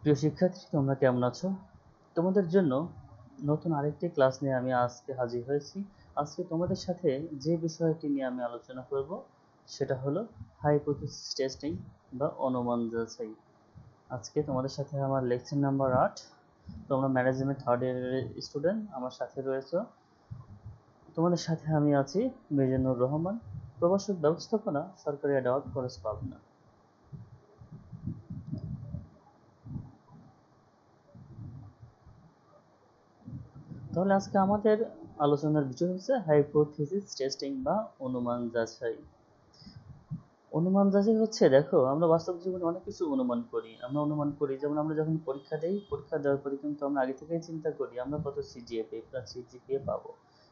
প্রিয় শিক্ষার্থী, তোমরা কেমন আছো? তোমাদের জন্য নতুন আরেকটি ক্লাস নিয়ে আমি আজকে হাজির হয়েছি। আজকে তোমাদের সাথে যে বিষয়টি নিয়ে আমি আলোচনা করব সেটা হলো হাইপোথিসিস টেস্টিং বা অনুমান যাচাই। আজকে তোমাদের সাথে আমার লেকচার নাম্বার 8। তোমরা ম্যানেজমেন্ট থার্ড ইয়ারের স্টুডেন্ট, আমার সাথে রয়েছে। তোমাদের সাথে আমি আছি মিজানুর রহমান, প্রভাষক ব্যবস্থাপনা, সরকারি অ্যাডওয়ার্ড কলেজ, পাবনা। তাহলে আজকে আমাদের আলোচনার বিষয় হচ্ছে হাইপোথিসিস টেস্টিং বা অনুমান যাচাই। অনুমান যাচাই হচ্ছে, দেখো, আমরা বাস্তব জীবনে অনেক কিছু অনুমান করি। যেমন আমরা যখন পরীক্ষা দেই, পরীক্ষা দেওয়ার পরে কিন্তু আমরা আগে থেকেই চিন্তা করি আমরা কত সিজিপিএ পাবো।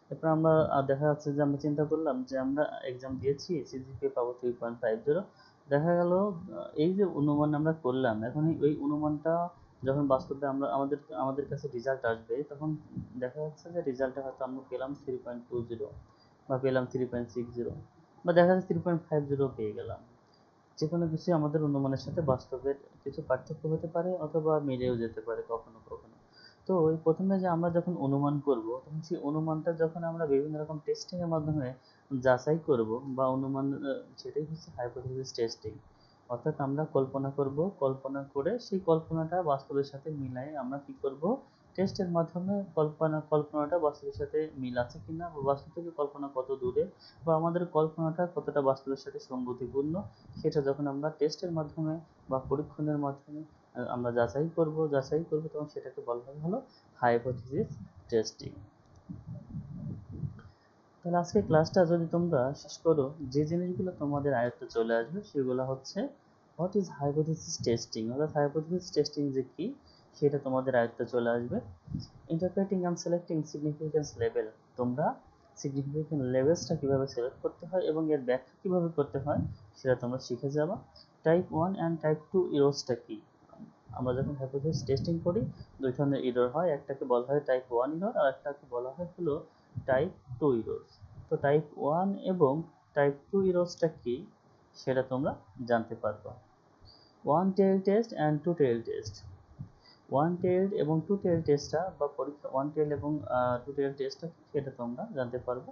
এরপর আমরা দেখা যাচ্ছে যে আমরা চিন্তা করলাম যে আমরা এক্সাম দিয়েছি, সিজিপিএ পাবো 3.50। দেখা গেল এই যে অনুমান আমরা করলাম, এখন এই অনুমানটা যখন বাস্তবে আমরা আমাদের কাছে রেজাল্ট আসবে, তখন দেখা যাচ্ছে যে রেজাল্টে হয়তো আমরা পেলাম 3.20 বা পেলাম 3.60 বা দেখা যাচ্ছে 3.50 পেয়ে গেলাম। যে কোনো কিছুই আমাদের অনুমানের সাথে বাস্তবের কিছু পার্থক্য হতে পারে অথবা মিলেও যেতে পারে কখনো কখনো। তো ওই প্রথমে যে আমরা যখন অনুমান করব, তখন সেই অনুমানটা যখন আমরা বিভিন্ন রকম টেস্টিং এর মাধ্যমে যাচাই করব বা অনুমান, সেটাই হচ্ছে হাইপোথিসিস টেস্টিং। অর্থাৎ আমরা কল্পনা করে সেই কল্পনাটা বাস্তবের সাথে মিলাই আমরা কি করব, টেস্টের মাধ্যমে কল্পনাটা বাস্তবের সাথে মিল আছে কিনা বা বাস্তব থেকে কল্পনা কত দূরে বা আমাদের কল্পনাটা কতটা বাস্তবের সাথে সঙ্গতিপূর্ণ, সেটা যখন আমরা টেস্টের মাধ্যমে বা পরীক্ষণের মাধ্যমে আমরা যাচাই করব, তখন সেটাকে বলা হলো হাইপোথিসিস টেস্টিং। তাহলে আজকে ক্লাসটা যদি তোমরা শেষ করো, যে জিনিসগুলো তোমাদের আয়ত্তে চলে আসবে সেগুলো হচ্ছে হোয়াট ইজ হাইপোথিসিস টেস্টিং, অর্থাৎ হাইপোথিসিস টেস্টিং যে কি সেটা তোমাদের আয়ত্তে চলে আসবে। Interpreting and selecting significance level, তোমরা সিগনিফিকেন্ট লেভেলসটা কিভাবে সিলেক্ট করতে হয় এবং এর ব্যাখ্যা কিভাবে করতে হয় সেটা তোমরা শিখে যাবা। টাইপ 1 অ্যান্ড টাইপ 2 ইরোসটা কি? আমরা যখন হাইপোথিসিস টেস্টিং করি, দুই ধরনের এরর হয়, একটাকে বলা হয় টাইপ 1 এরর আর একটাকে বলা হয় হলো টাইপ 2 এরর। তো টাইপ 1 এবং টাইপ 2 এররসটা কি সেটা তোমরা জানতে পারবে। One tail test and two tail test. One tail এবং টু টেল টেস্টটা বা পরীক্ষা ওয়ান টেল এবং টু টেল টেস্টটা সেটা তোমরা জানতে পারবে।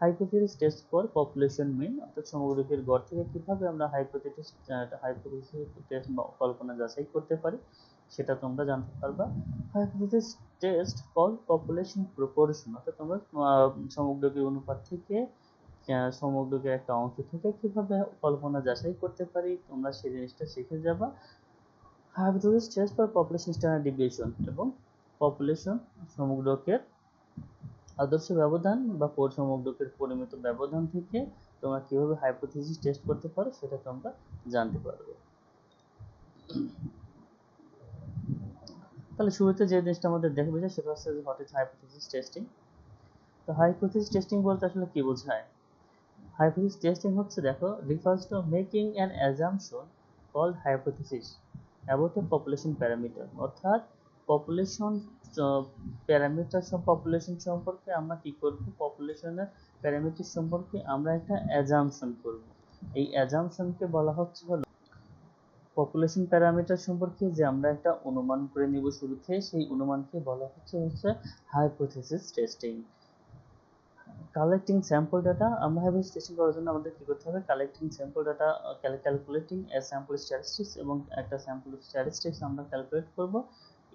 হাইপোথিসিস টেস্ট ফর পপুলেশন মিন, অর্থাৎ সমগ্রকের গড় থেকে কিভাবে আমরা হাইপোথিসিস টেস্ট বা কল্পনা যাচাই করতে পারি সেটা তোমরা জানতে পারবা। Hypothesis test for population proportion, অর্থাৎ তোমরা সমগ্রকের অনুপাত থেকে সমগ্রকের একটা অংশ থেকে কিভাবে কল্পনা যাচাই করতে পারি তোমরা সেই জিনিসটা শিখে যাবা। Hypothesis test for population standard deviation এবং পপুলেশন সমগ্রকের আদর্শ ব্যবধান বা সমগ্রকের পরিমিত ব্যবধান থেকে তোমরা কিভাবে হাইপোথিসিস টেস্ট করতে পারো সেটা তোমরা জানতে পারবে। তাহলে শুরুতে যে জিনিসটা আমাদের দেখবে সেটা হচ্ছে হোয়াট ইজ হাইপোথিসিস টেস্টিং। তো হাইপোথিসিস টেস্টিং বলতে আসলে কি বোঝায়? হাইপোথিসিস টেস্টিং হচ্ছে, দেখো, refers to making an assumption called hypothesis about a population parameter, অর্থাৎ পপুলেশন পপুলেশন সম্পর্কে আমরা কি করব, পপুলেশনের প্যারামিটার সম্পর্কে আমরা একটা অ্যাজাম্পশন করব। এই অ্যাজাম্পশনকে বলা হচ্ছে হলো পপুলেশন প্যারামিটার সম্পর্কে যে আমরা একটা অনুমান করে নিব শুরুতে, সেই অনুমানকে বলা হচ্ছে hypothesis testing. Collecting sample data, আমরা হাইপোথিসিস টেস্টিং করার জন্য আমাদের কি করতে হবে, collecting sample data, calculating a sample statistics, এবং একটা স্যাম্পল স্ট্যাটিস্টিক্স আমরা ক্যালকুলেট করব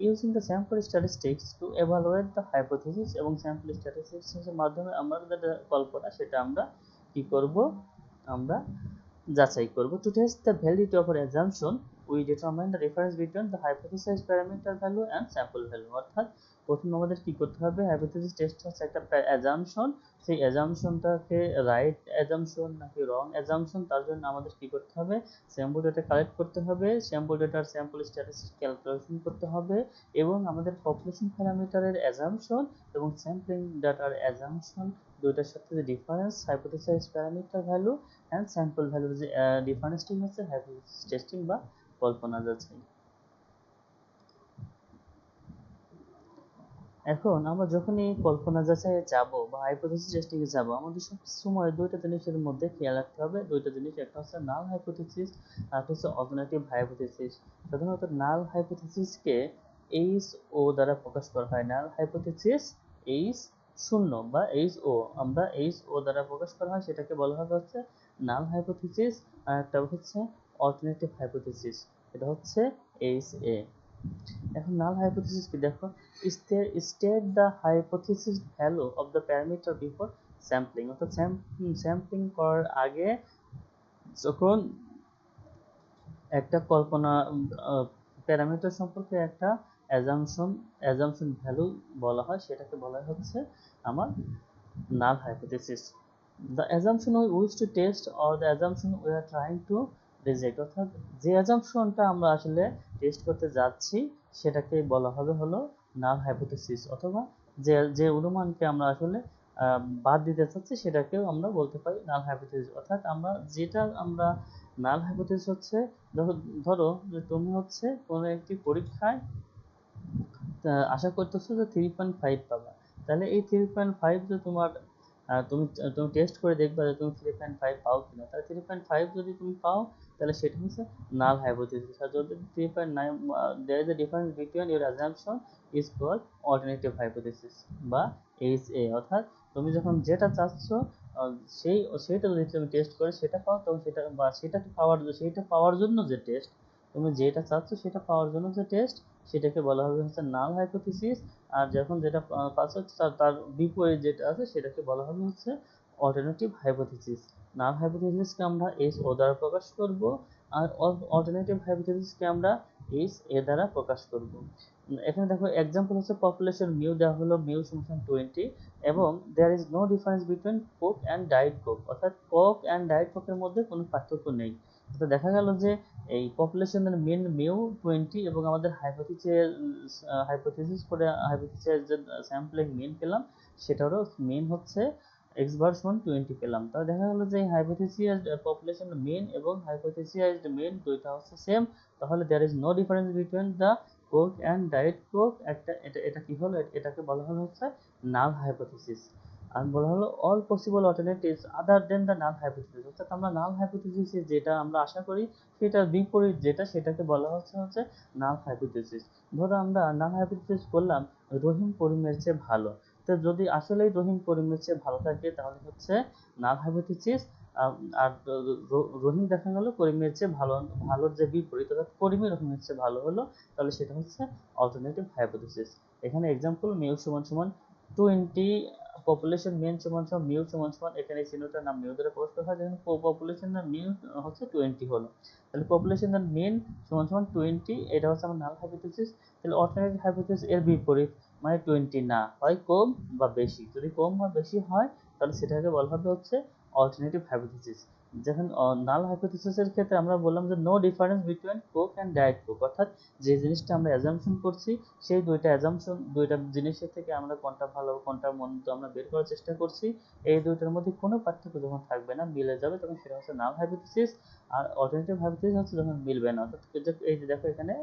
using the sample statistics to evaluate the hypothesis, এবং স্যাম্পল স্ট্যাটিস্টিক্স এর মাধ্যমে আমাদের যেটা কল্পনা সেটা আমরা কি করব, আমরা যাচাই করব। To test the validity of an assumption we determine the difference between the hypothesized parameter value and sample value, অর্থাৎ প্রথমে আমাদের কি করতে হবে, হাইপোথিসিস টেস্ট হচ্ছে একটা অ্যাজাম্পশন, সেই অ্যাজাম্পশনটাকে রাইট অ্যাজাম্পশন নাকি রং অ্যাজাম্পশন তার জন্য আমাদের কি করতে হবে, স্যাম্পল ডেটা কালেক্ট করতে হবে, স্যাম্পল ডেটার স্যাম্পল স্ট্যাটিস্টিক্স ক্যালকুলেশন করতে হবে, এবং আমাদের পপুলেশন প্যারামিটারের অ্যাজাম্পশন এবং স্যাম্পলিং ডাটার অ্যাজাম্পশন দুইটার সাথে যে difference, hypothesized parameter value and sample ভ্যালুর যে ডিফারেন্সটি হচ্ছে হাইপোথিসিস টেস্টিং বা কল্পনা যাচাই। এখন আমরা যখনই কল্পনা যাচাইয়ে যাব বা হাইপোথেসিস টেস্টিং এ যাব, আমাদের সব সময় দুইটা জিনিসের মধ্যে খেয়াল রাখতে হবে। দুইটা জিনিস, একটা হচ্ছে নাল হাইপোথেসিস আর একটা হচ্ছে অল্টারনেটিভ হাইপোথেসিস। সাধারণত নাল হাইপোথেসিসকে এইচ ও দ্বারা প্রকাশ করা হয়। নাল হাইপোথেসিস এইচ শূন্য বা এইচ ও, আমরা এইচ ও দ্বারা প্রকাশ করা হয়, সেটাকে বলা হবে হচ্ছে নাল হাইপোথেসিস। আর একটা হচ্ছে অল্টারনেটিভ হাইপোথেসিস, এটা হচ্ছে এইচ এ। এখন নাল হাইপোথিসিস কি দেখো, state the hypothesis value of the parameter before sampling, অর্থাৎ স্যাম্পলিং করার আগে যখন একটা কল্পনা প্যারামিটার সম্পর্কে একটা অ্যাজাম্পশন ভ্যালু বলা হয়, সেটাকে বলা হচ্ছে আমার null hypothesis. The assumption we wish to test or the assumption we are trying to reject, অর্থাৎ যে অ্যাজাম্পশনটা আমরা আসলে টেস্ট করতে যাচ্ছি সেটাকে বলা হবে হলো নাল হাইপোথেসিস, অথবা যে যে অনুমানকে আমরা আসলে বাদ দিতে চাচ্ছি সেটাকেও আমরা বলতে পারি নাল হাইপোথেসিস। অর্থাৎ আমরা নাল হাইপোথেসিস হচ্ছে, ধরো যে তুমি হচ্ছে কোনো একটি পরীক্ষায় আশা করতেছো যে 3.5 পাবা, তাহলে এই 3.5 যে তোমার তুমি তুমি টেস্ট করে দেখবা যে তুমি 3.5 পাও কিনা। তাহলে 3.5 যদি তুমি পাও তাহলে সেটা হচ্ছে নাল হাইপোথিসিস। আর যদি 3.9, there is a difference between your assumption is called alternative hypothesis বা HA। অর্থাৎ তুমি যখন যেটা চাচ্ছ আহ, সেই সেটা যদি তুমি টেস্ট করে সেটা পাও, তখন সেটা বা সেটা পাওয়ার জন্য যে টেস্ট, তুমি যেটা চাচ্ছ সেটা পাওয়ার জন্য যে টেস্ট, সেটাকে বলা হবে হচ্ছে নাল হাইপোথিসিস। আর যখন যেটা পাচ্ছ তার বিপরীত যেটা আছে সেটাকে বলা হবে হচ্ছে অল্টারনেটিভ হাইপোথিসিস। নাল হাইপোথিসিসকে আমরা এইচ ও দ্বারা প্রকাশ করব, আর অল্টারনেটিভ হাইপোথিসিসকে আমরা এইচ এ দ্বারা প্রকাশ করব। এখানে দেখো এক্সাম্পল হচ্ছে পপুলেশন মিউ দেওয়া হলো, মিউ সমান 20, এবং there is no difference between Coke and diet Coke, অর্থাৎ কোক অ্যান্ড ডায়েট কোকের মধ্যে কোনো পার্থক্য নেই। তো দেখা গেল যে এই পপুলেশনের মিন মিউ 20 এবং আমাদের হাইপোথিসিস যে স্যাম্পলিং মিন পেলাম সেটারও মিন হচ্ছে এক্স বার সমান 20 পেলাম। তাহলে দেখা গেল যে হাইপোথিসিয়াসড পপুলেশন মিন এবং হাইপোথিসিয়াসড মিন দুইটা হচ্ছে সেম। তাহলে there is no difference between the Coke and diet Coke. একটা এটা কি হলো, এটাকে বলা হলো হচ্ছে নাল হাইপোথিসিস। আর বলা হলো all possible alternatives other than the null hypothesis, অর্থাৎ আমরা নাল হাইপোথিসিস যেটা আমরা আশা করি সেটার বিপরীত যেটা, সেটাকে বলা হচ্ছে নাল হাইপোথিসিস। ধরো আমরা নাল হাইপোথিসিস করলাম রহিম করিমের চেয়ে ভালো, তো যদি আসলেই রহিম করিমের চেয়ে ভালো থাকে তাহলে হচ্ছে নাল হাইপোথিসিস। আর রহিম দেখা গেল করিমের চেয়ে ভালো, ভালোর যে বিপরীত অর্থাৎ করিমই রহিমের চেয়ে ভালো হলো, তাহলে সেটা হচ্ছে অল্টারনেটিভ হাইপোথিসিস। এখানে এক্সাম্পল মিউ সমান সমান 20, পপুলেশন মিন সমান সমান মিউ সমান সমান, এখানে চিহ্নটার নাম মিউ দ্বারা প্রকাশ করা হয়, যেখানে পপুলেশনের মিউ হচ্ছে 20 হলো, তাহলে পপুলেশনের মিন সমান সমান 20, এটা হচ্ছে আমার নাল হাইপোথিসিস। তাহলে অল্টারনেটিভ হাইপোথিসিস এর বিপরীত, মানে 20 না হয় কম বা বেশি, যদি কম বা বেশি হয় তাহলে সেটাকে বলা হবে হচ্ছে অল্টারনেটিভ হাইপোথিসিস। যখন নাল হাইপোথিসিসের ক্ষেত্রে আমরা বললাম যে no difference between Coke and diet Coke, অর্থাৎ যে জিনিসটা আমরা অ্যাজাম্পশন করছি সেই দুইটা জিনিসের থেকে আমরা কোনটা ভালো কোনটা মন্দ আমরা বের করার চেষ্টা করছি, এই দুইটার মধ্যে কোনো পার্থক্য যখন থাকবে না, মিলে যাবে, তখন সেটা হচ্ছে নাল হাইপোথিসিস। আর অল্টারনেটিভ হাইপোথিসিস হচ্ছে যখন মিলবে না, অর্থাৎ এই যে দেখো এখানে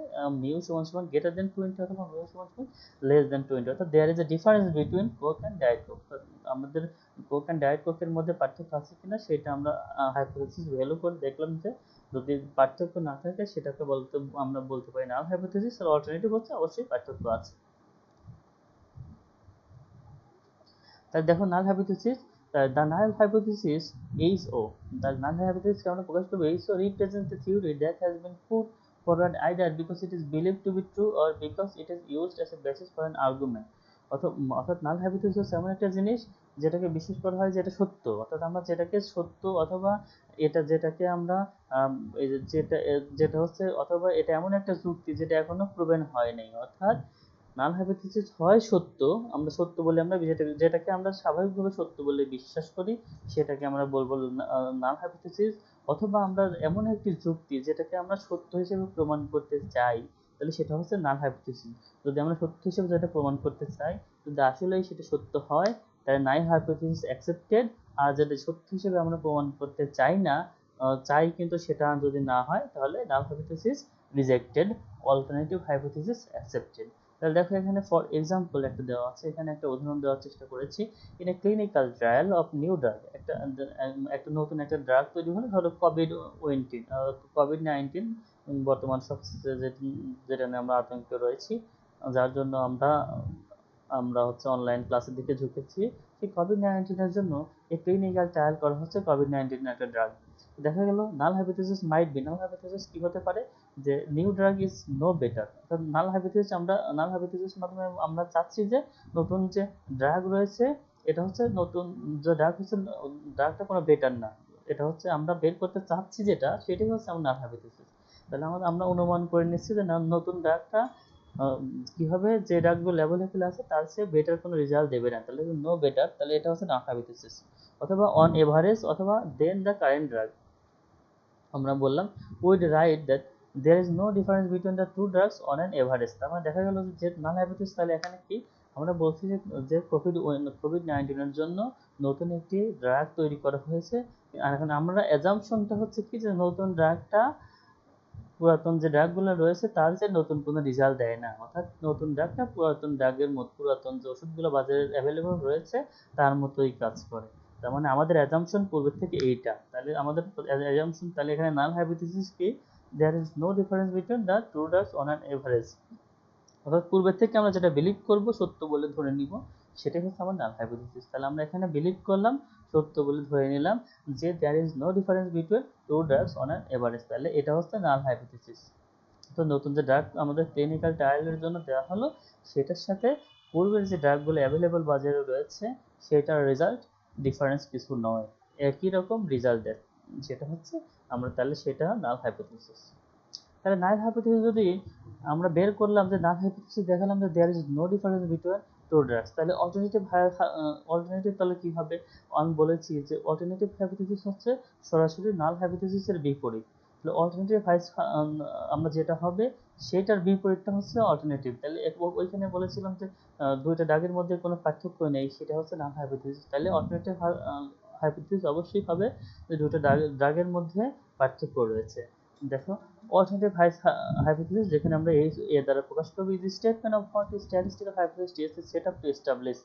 মিউ সমান সমান গ্রেটার দেন 20 অথবা মিউ সমান সমান লেস দেন 20, অর্থাৎ there is a difference between Coke and diet Coke. আমাদের কোক অ্যান্ড ডায়েট কোকের মধ্যে পার্থক্য আছে কিনা সেটা আমরা হাইপোথিসিস ভ্যালু করে দেখলাম যে যদি পার্থক্য না থাকে সেটাকে আমরা বলতে পারি নাল হাইপোথিসিস। আর অল্টারনেটিভ হচ্ছে অবশ্যই পার্থক্য আছে। তাই দেখো নাল hypothesis, the null hypothesis HO, the null hypothesis কে আমরা প্রকাশ করব HO represents the theory that has been put forward either because it is believed to be true or because it is used as a basis for an argument। অর্থাৎ null hypothesis হচ্ছে এমন একটা জিনিস যেটাকে বিশ্বাস করা হয় যে এটা সত্য, অর্থাৎ আমরা যেটাকে সত্য অথবা যেটাকে আমরা এই যেটা হচ্ছে, অথবা এটা এমন একটা যুক্তি যেটা এখনো প্রুভেন হয় নাই। অর্থাৎ নাল হাইপোথিসিস হয় সত্য, আমরা সত্য বলে আমরা যেটাকে আমরা স্বাভাবিকভাবে সত্য বলে বিশ্বাস করি সেটাকে আমরা বলবো নাল হাইপোথিসিস, অথবা আমরা এমন একটি যুক্তি যেটাকে আমরা সত্য হিসেবে প্রমাণ করতে চাই তাহলে সেটা হচ্ছে নাল হাইপোথিসিস। যদি আমরা সত্য হিসেবে যেটা প্রমাণ করতে চাই, যদি আসলেই সেটা সত্য হয় তাহলে নাল হাইপোথিসিস অ্যাকসেপ্টেড। আর যেটা সত্য হিসেবে আমরা প্রমাণ করতে চাই না, চাই কিন্তু সেটা যদি না হয় তাহলে নাল hypothesis rejected, alternative hypothesis accepted. তাহলে দেখো এখানে ফর এক্সাম্পল একটা দেওয়া আছে, এখানে একটা উদাহরণ দেওয়ার চেষ্টা করেছি। In a clinical trial of new drug, একটা নতুন একটা ড্রাগ তৈরি হলো, ধরো কোভিড-19 বর্তমান সবচেয়ে যেটা নিয়ে আমরা আতঙ্কে রয়েছি, যার জন্য আমরা আমরা হচ্ছে অনলাইন ক্লাসের দিকে ঝুঁকেছি। সেই কোভিড-19 জন্য এই ক্লিনিক্যাল ট্রায়াল করা হচ্ছে কোভিড-19 একটা ড্রাগ। দেখা গেল null hypothesis might be, null hypothesis কি হতে পারে, যে new drug is no better. অর্থাৎ নাল হাইপোথিসিস মাধ্যমে আমরা চাচ্ছি যে নতুন যে ড্রাগ রয়েছে, এটা হচ্ছে নতুন যে ড্রাগ হচ্ছে, ড্রাগটা কোনো বেটার না, এটা হচ্ছে আমরা বের করতে চাচ্ছি যেটা, সেটাই হচ্ছে আমার নাল হাইপোথিসিস। তাহলে আমরা অনুমান করে নিচ্ছি যে নতুন ড্রাগটা কি হবে, যে ড্রাগগুলো অ্যাভেলেবল আছে তার চেয়ে বেটার কোনো রেজাল্ট দেবে না, তাহলে নো বেটার, তাহলে এটা হচ্ছে নাল হাইপোথিসিস। অথবা অন এভারেজ, অথবা দেন দ্য কারেন্ট ড্রাগ, আমরা বললাম we'd write that there is no difference between the two drugs on an average. তার মানে দেখা গেল যে নাল হাইপোথিসিস, তাহলে এখানে কি আমরা বলছি যে কোভিড-19 জন্য নতুন একটি ড্রাগ তৈরি করা হয়েছে। আর এখন আমরা অ্যাজাম্পশনটা হচ্ছে কি, যে নতুন ড্রাগটা পুরাতন যে ড্রাগগুলো রয়েছে তার চেয়ে নতুন কোনো রেজাল্ট দেয় না, অর্থাৎ নতুন ড্রাগটা পুরাতন ড্রাগের মতো, পুরাতন যে ওষুধগুলো বাজারে অ্যাভেলেবল রয়েছে তার মতোই কাজ করে। তার মানে আমাদের অ্যাজাম্পশন পূর্বের থেকে এইটা, তাহলে আমাদের অ্যাজাম্পশন, তাহলে এখানে নাল হাইপোথিসিস কি, there is no difference between the two drugs on an average. অর্থাৎ পূর্বের থেকে আমরা যেটা বিলিভ করব, সত্য বলে ধরে নিব, সেটাই হচ্ছে আমার নাল হাইপোথিসিস। তাহলে আমরা এখানে বিলিভ করলাম, সত্য বলে ধরে নিলাম যে there is no difference between two drugs on an average, তাহলে এটা হচ্ছে নাল হাইপোথিসিস। তো নতুন যে ড্রাগ আমাদের ক্লিনিক্যাল ট্রায়ালের জন্য দেওয়া হলো, সেটার সাথে পূর্বের যে ড্রাগগুলো অ্যাভেলেবল বাজারে রয়েছে সেটার রেজাল্ট ডিফারেন্স কিছু নয়, একই রকম রেজাল্ট দেয়, যেটা হচ্ছে আমরা তাহলে সেটা নাল হাইপোথিসিস। তাহলে নাল হাইপোথিসিস যদি আমরা বের করলাম, যে নাল হাইপোথিসিস দেখালাম যে there is no difference between two drugs, তাহলে অল্টারনেটিভ তাহলে কি হবে, আমি বলেছি যে অল্টারনেটিভ হাইপোথিসিস হচ্ছে সরাসরি নাল হাইপোথিসিসের বিপরীত। তাহলে অল্টারনেটিভ আমরা যেটা হবে সেটার বিপরীতটা হচ্ছে অল্টারনেটিভ। তাহলে ওইখানে বলেছিলাম যে দুইটা ড্রাগের মধ্যে কোনো পার্থক্য নেই, সেটা হচ্ছে নাল হাইপোথিসিস। তাহলে অল্টারনেটিভ হাইপোথিসিস অবশ্যই হবে যে দুটো ড্রাগের মধ্যে পার্থক্য রয়েছে। দেখো অল্টারনেটিভ hypothesis, যেখানে আমরা এই এর দ্বারা প্রকাশ করব, is statement of what statistical hypothesis test is set up to establish.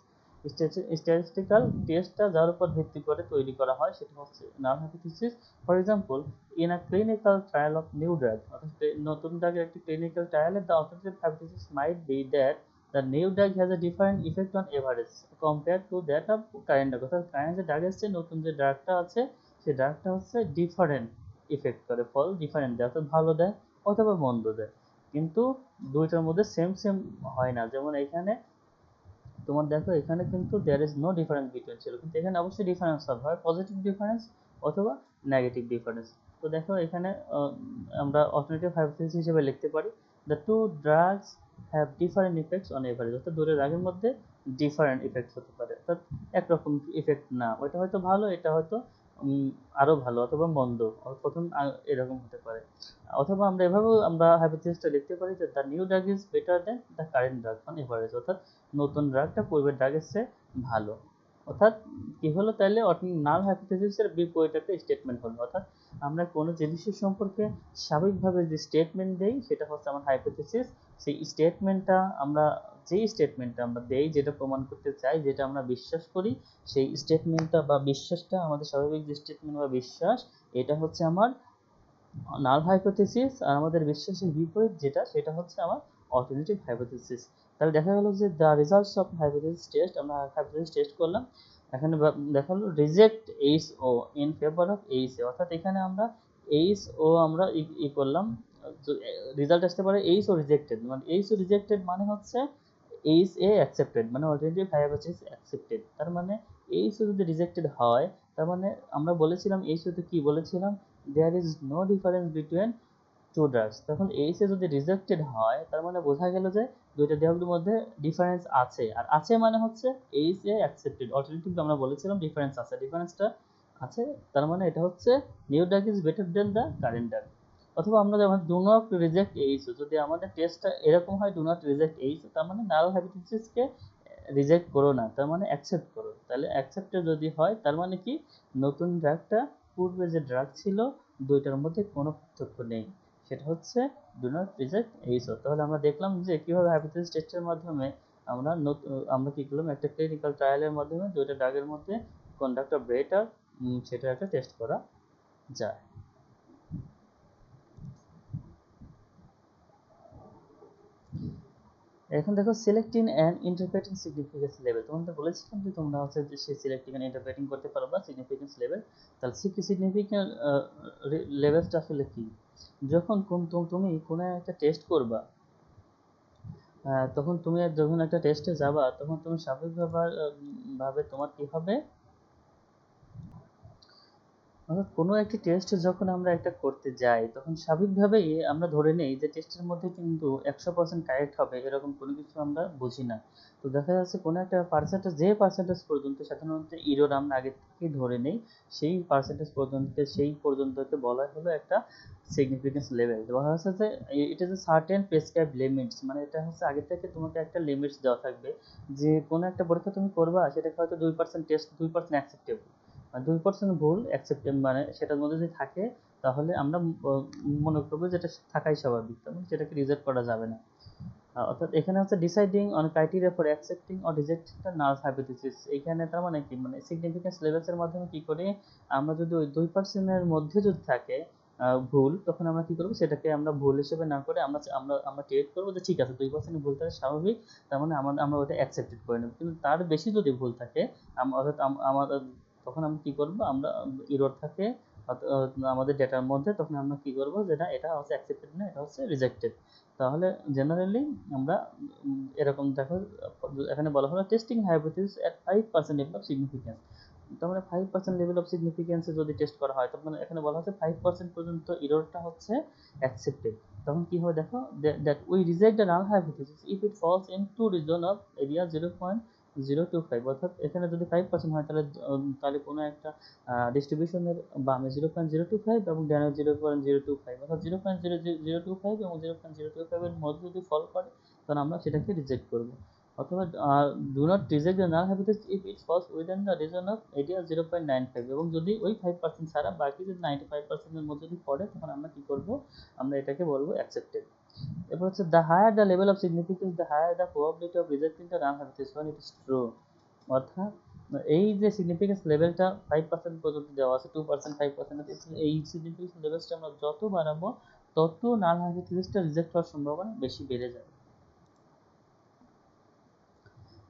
Statistical টেস্টটা যার উপর ভিত্তি করে তৈরি করা হয় সেটা হচ্ছে null hypothesis. For example, in a clinical trial of new drug, অর্থাৎ নতুন ড্রাগের একটি ক্লিনিক্যাল ট্রায়ালে the alternative hypothesis might be that the new drug has a different effect on average compared to that of current drug। অর্থাৎ current যে drug এসছে, নতুন যে ড্রাগটা আছে সেই ড্রাগটা হচ্ছে ডিফারেন্ট ইফেক্ট করে, ফল ডিফারেন্ট দেয়, অর্থাৎ ভালো দেয় অথবা মন্দ দেয়, কিন্তু দুইটার মধ্যে সেম সেম হয় না। যেমন এখানে তোমার দেখো, এখানে কিন্তু there is no difference between ছিল, কিন্তু এখানে অবশ্যই ডিফারেন্স হবে, হয় পজিটিভ ডিফারেন্স অথবা নেগেটিভ ডিফারেন্স। তো দেখো এখানে আমরা অল্টারনেটিভ হাইপোথিসিস হিসেবে লিখতে পারি, the two drugs have different effects on average. অর্থাৎ দুটো ড্রাগের মধ্যে ডিফারেন্ট ইফেক্টস হতে পারে, অর্থাৎ একরকম ইফেক্ট না, ওইটা হয়তো ভালো, এটা হয়তো আরো ভালো অথবা মন্দ, প্রথম এরকম হতে পারে। অথবা আমরা এভাবেও আমরা হাইপোথিসিসটা লিখতে পারি যে the new drug is better then the current drug on average. অর্থাৎ নতুন ড্রাগটা পূর্বের ড্রাগের চেয়ে ভালো। অর্থাৎ কি হলো, তাহলে নাল হাইপোথিসিসের বিপরীত একটা স্টেটমেন্ট হলো। অর্থাৎ আমরা কোনো জিনিসের সম্পর্কে স্বাভাবিকভাবে যে স্টেটমেন্ট দেই সেটা হচ্ছে আমার হাইপোথিসিস। সেই স্টেটমেন্টটা আমরা, যেই স্টেটমেন্টটা আমরা দেই, যেটা প্রমাণ করতে চাই, যেটা আমরা বিশ্বাস করি, সেই স্টেটমেন্টটা বা বিশ্বাসটা, আমাদের স্বাভাবিক যে স্টেটমেন্ট বা বিশ্বাস, এটা হচ্ছে আমার নাল হাইপোথিসিস। আর আমাদের বিশ্বাসের বিপরীত যেটা, সেটা হচ্ছে আমার অল্টারনেটিভ হাইপোথিসিস। তাহলে দেখা গেল যে the results of hypothesis test, আমরা হাইপোথিসিস টেস্ট করলাম, এখানে দেখা হলো reject H O in favour of H A. অর্থাৎ এখানে আমরা এইচ ও আমরা করলাম, রেজাল্ট আসতে পারে এইচ ও রিজেক্টেড, মানে এইচ ও রিজেক্টেড মানে হচ্ছে এইচ এ অ্যাকসেপ্টেড, মানে অল্টারনেটিভ হাইপোথিসিস অ্যাকসেপ্টেড। তার মানে এইচ ও যদি রিজেক্টেড হয়, তার মানে আমরা বলেছিলাম এইচ ও তে কি বলেছিলাম, there is no difference between two drugs. তখন এইচ এ যদি রিজেক্টেড হয়, তার মানে বোঝা গেল যে দুইটা ড্রাগের মধ্যে ডিফারেন্স আছে, আর আছে মানে হচ্ছে এইচ এ অ্যাকসেপ্টেড। অল্টারনেটিভ আমরা বলেছিলাম ডিফারেন্স আছে, ডিফারেন্সটা আছে, তার মানে এটা হচ্ছে new drug is better then the current drug. অথবা আমরা যেমন ডু নট রিজেক্ট এইচ, যদি আমাদের টেস্টটা এরকম হয় ডু নট রিজেক্ট এইচ, তার মানে নাল হাইপোথিসিসকে রিজেক্ট করো না, তার মানে অ্যাকসেপ্ট করো। তাহলে অ্যাকসেপ্টে যদি হয়, তার মানে কি নতুন ড্রাগটা পূর্বে যে ড্রাগ ছিল দুইটার মধ্যে কোনো পার্থক্য নেই, সেটা হচ্ছে ডু নট রিজেক্ট এইচও। তাহলে আমরা দেখলাম যে কিভাবে হাইপোথিসিস টেস্টের মাধ্যমে আমরা কি করলাম, একটা ক্লিনিক্যাল ট্রায়ালের মাধ্যমে দুইটা ড্রাগের মধ্যে কোনটা একটা বেটার সেটা একটা টেস্ট করা যায়। এখন দেখো selecting and interpreting significance level. তোমাদের বলেছিলাম যে তোমরা হচ্ছে যে সে সিলেক্টিং অ্যান্ড ইন্টারপ্রেটিং করতে পারবা সিগনিফিকেন্স লেভেল। তাহলে সিগনিফিকেন্ট লেভেলটা আসলে কি? যখন তুমি কোনো একটা টেস্ট করবা, তখন তুমি যখন একটা টেস্টে যাবা তখন তুমি স্বাভাবিকভাবে তোমার কি হবে, অর্থাৎ কোনো একটি টেস্ট যখন আমরা একটা করতে যাই তখন স্বাভাবিকভাবেই আমরা ধরে নেই যে টেস্টের মধ্যে কিন্তু 100% কারেক্ট হবে, এরকম কোনো কিছু আমরা বুঝি না। তো দেখা যাচ্ছে কোনো একটা পার্সেন্টেজ, যে পার্সেন্টেজ পর্যন্ত সাধারণত ইরোর আমরা আগে থেকেই ধরে নেই, সেই পার্সেন্টেজ পর্যন্তকে বলা হলো একটা সিগনিফিকেন্স লেভেল। বলা হচ্ছে যে ইট is a certain prescribe limits, মানে এটা হচ্ছে আগে থেকে তোমাকে একটা লিমিটস দেওয়া থাকবে যে কোনো একটা পরীক্ষা তুমি করবা সেটাকে হয়তো 2% টেস্ট, 2% অ্যাকসেপ্টেবল, 2% ভুল অ্যাকসেপ্টেবল, মানে সেটার মধ্যে যদি থাকে তাহলে আমরা মনে করবো যেটা থাকাই স্বাভাবিক, তেমন সেটাকে রিজেক্ট করা যাবে না। অর্থাৎ এখানে হচ্ছে deciding on criteria for accepting or rejecting the null hypothesis. এখানে তার মানে কি, মানে সিগনিফিকেন্স লেভেলস এর মাধ্যমে কি করে আমরা যদি ওই 2% এর মধ্যে যদি থাকে ভুল, তখন আমরা কি করবো, সেটাকে আমরা ভুল হিসেবে না করে আমরা আমরা আমরা ট্রিট করবো যে ঠিক আছে 2% ভুল থাকে স্বাভাবিক, তার মানে আমরা ওটা অ্যাকসেপ্টেড করে নেব। কিন্তু তার বেশি যদি ভুল থাকে অর্থাৎ আমাদের, তখন আমরা কি করবো, আমরা ইরর থাকে আমাদের ডেটার মধ্যে, তখন আমরা কি করবো, যেটা এটা হচ্ছে অ্যাকসেপ্টেড না, এটা হচ্ছে রিজেক্টেড। তাহলে জেনারেলি আমরা এরকম দেখো, এখানে বলা হলো testing hypothesis at 5% level of significance. তার মানে 5% লেভেল অফ সিগনিফিকেন্সে যদি টেস্ট করা হয়, তখন এখানে বলা হচ্ছে 5% পর্যন্ত ইররটা হচ্ছে অ্যাকসেপ্টেড। তখন কি হবে দেখো, that we reject the null hypothesis if it falls into region of area 0.025। অর্থাৎ এখানে যদি 5% হয় তাহলে তাহলে কোনো একটা ডিস্ট্রিবিউশনের বামে 0.025 এবং ডানে 0.025, অর্থাৎ 0.025 এবং 0.025 এর মধ্যে যদি ফল করে তখন আমরা সেটাকে রিজেক্ট করব। অথবা do not reject the null hypothesis if it falls within the region of area 0.95, এবং যদি ওই 5% ছাড়া বাকি যদি 95% এর মধ্যে যদি পড়ে তখন আমরা কি করব, আমরা এটাকে বলবো অ্যাকসেপ্টেড। এরপর হচ্ছে the higher the level of significance the higher the probability of rejecting the null hypothesis when it is true। অর্থাৎ এই যে সিগনিফিকেন্স লেভেলটা 5% পর্যন্ত দেওয়া আছে, 2%, 5%, এই সিগনিফিকেন্স লেভেলটা আমরা যত বাড়াবো তত নাল হাইপোথিসিসটা রিজেক্ট হওয়ার সম্ভাবনা বেশি বেড়ে যাবে।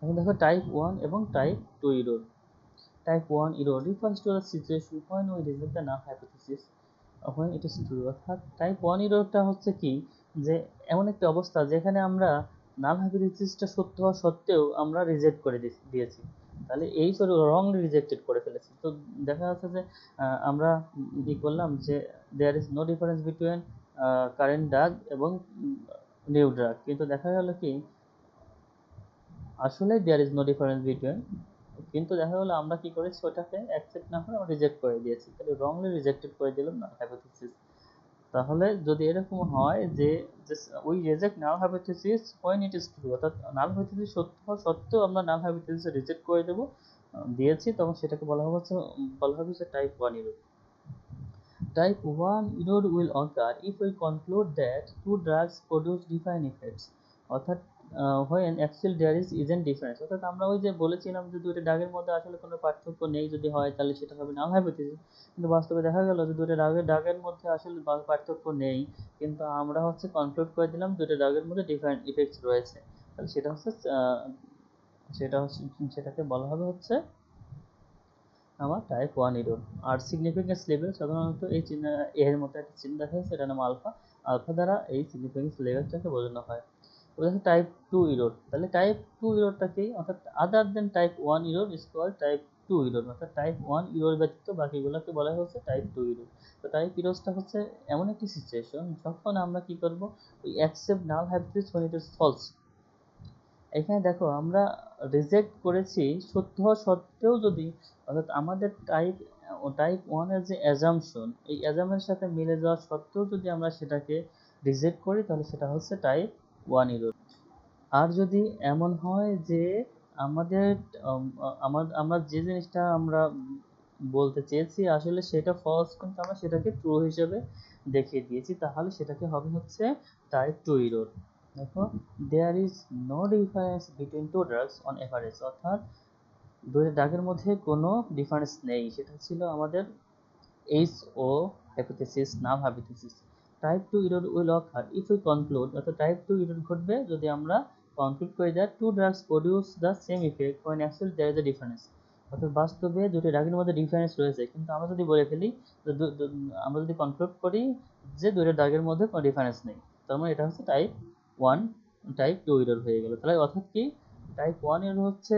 এখন দেখো টাইপ 1 এবং type 2 error. Type 1 error refers to the situation when we reject the null hypothesis when it is true। অর্থাৎ টাইপ 1 ইররটা হচ্ছে কি, যে এমন একটা অবস্থা যেখানে আমরা নাল হাইপোথিসিসটা সত্য হওয়া সত্ত্বেও আমরা রিজেক্ট করে দিয়েছি, তাহলে এই রংলি রিজেক্টেড করে ফেলেছি। তো দেখা যাচ্ছে যে আমরা কি করলাম, যে there is no difference between current drug এবং নিউ ড্রাগ, কিন্তু দেখা গেল কি আসলে there is no difference between, কিন্তু দেখা গেলো আমরা কি করেছি, ওটাকে অ্যাকসেপ্ট না করে আমরা রিজেক্ট করে দিয়েছি, তাহলে রংলি রিজেক্টেড করে দিলাম না হাইপোথিসিস। তাহলে যদি এরকম হয় যে we reject null hypothesis when it is true, অর্থাৎ নাল হাইপোথিসিস সত্য হওয়া সত্ত্বেও আমরা নাল হাইপোথিসিস রিজেক্ট করে দিয়েছি, তখন সেটাকে বলা হবে type 1 error. Type 1 error will occur if we conclude that two drugs produce different effects, অর্থাৎ when actually there isn't difference। অর্থাৎ আমরা ওই যে বলেছিলাম যে দুইটা ড্রাগের মধ্যে আসলে কোনো পার্থক্য নেই, যদি হয় তাহলে সেটা হবে নাল হাইপোথিসিস। কিন্তু বাস্তবে দেখা গেল যে দুইটা ড্রাগের মধ্যে আসলে পার্থক্য নেই, কিন্তু আমরা হচ্ছে কনক্লুড করে দিলাম দুইটা ড্রাগের মধ্যে ডিফারেন্ট ইফেক্টস রয়েছে, তাহলে সেটাকে বলা হবে হচ্ছে আমার টাইপ 1 ইরর। আর সিগনিফিকেন্স লেভেল সাধারণত এই চিহ্ন, এর মতো একটা চিহ্ন দেখা যাচ্ছে, এটা নাম আলফা। আলফা দ্বারা এই সিগনিফিকেন্স লেভেলটাকে বোঝানো হয়। এবার টাইপ 2 ইরর। তাহলে টাইপ 2 ইররটা কি, অর্থাৎ other than type 1 error is called type 2 error. অর্থাৎ টাইপ 1 ইরর ব্যতীত বাকিগুলোকে বলা হচ্ছে টাইপ 2 ইরর। তো টাইপ ইররটা হচ্ছে এমন একটি সিচুয়েশন যখন আমরা কি করব, ওই accept null hypothesis when it is false। এখানে দেখো আমরা রিজেক্ট করেছি সত্য হওয়া সত্ত্বেও, যদি অর্থাৎ আমাদের টাইপ 1 এর যে অ্যাজাম্পশন, এই অ্যাজামের সাথে মিলে যাওয়া সত্ত্বেও যদি আমরা সেটাকে রিজেক্ট করি তাহলে সেটা হচ্ছে টাইপ 1 ইরর। আর যদি এমন হয় যে আমাদের আমরা যে জিনিসটা আমরা বলতে চেয়েছি আসলে সেটা ফলস, কিন্তু আমরা সেটাকে ট্রু হিসেবে দেখিয়ে দিয়েছি, তাহলে সেটাকে হবে হচ্ছে টাইপ 2 এরর। দেখো, there is no difference between two drugs on average, অর্থাৎ দুই ড্রাগের মধ্যে কোনো ডিফারেন্স নেই, সেটা ছিল আমাদের HO hypothesis, null hypothesis. Type 2 error will occur if we conclude, অর্থাৎ টাইপ 2 error ঘটবে যদি আমরা কনক্লুড করি that two drugs produce the same effect when actually there is a difference, অর্থাৎ বাস্তবে দুটি ড্রাগের মধ্যে ডিফারেন্স রয়েছে, কিন্তু আমরা যদি বলে ফেলি, আমরা যদি কনক্লুড করি যে দুইটা ড্রাগের মধ্যে কোনো ডিফারেন্স নেই, তার মানে এটা হচ্ছে টাইপ 1, টাইপ 2 error হয়ে গেল। তাহলে অর্থাৎ কি, টাইপ 1 error হচ্ছে